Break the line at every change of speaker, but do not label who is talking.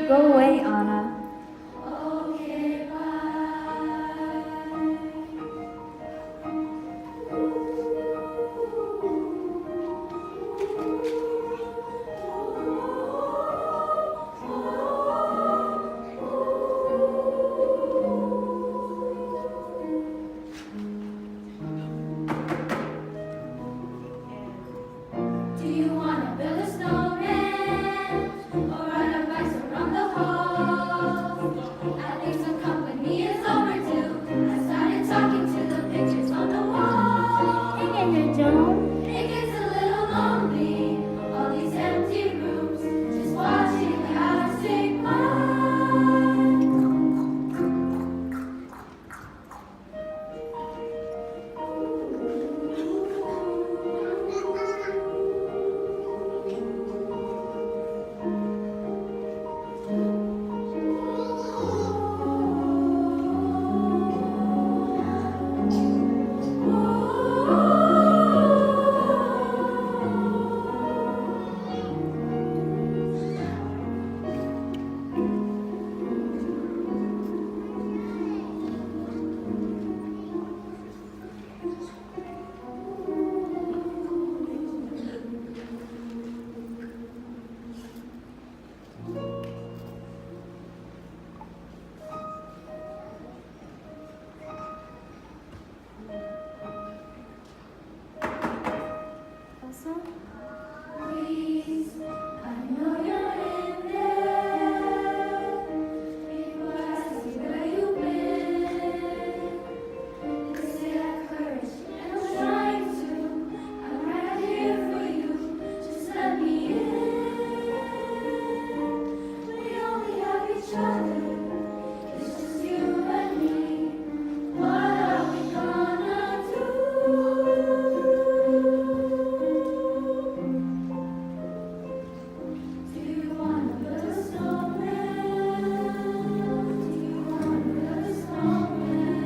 Go away, Anna.
Okay, bye. Do you want to build a snowman or ride a bike around the hall? I think some company is overdue. I started talking to the pictures on the wall.
Hang in there, Joan.
It gets a little lonely, all these empty rooms, just watching the hours tick by.
Elsa?
Please, I know you're in there. People ask me where you've been. They say I've courage and I'm trying to. I'm right here for you. Just let me in. We only have each other. It's just you and me. What are we gonna do? Do you wanna build a snowman? Do you wanna build a snowman?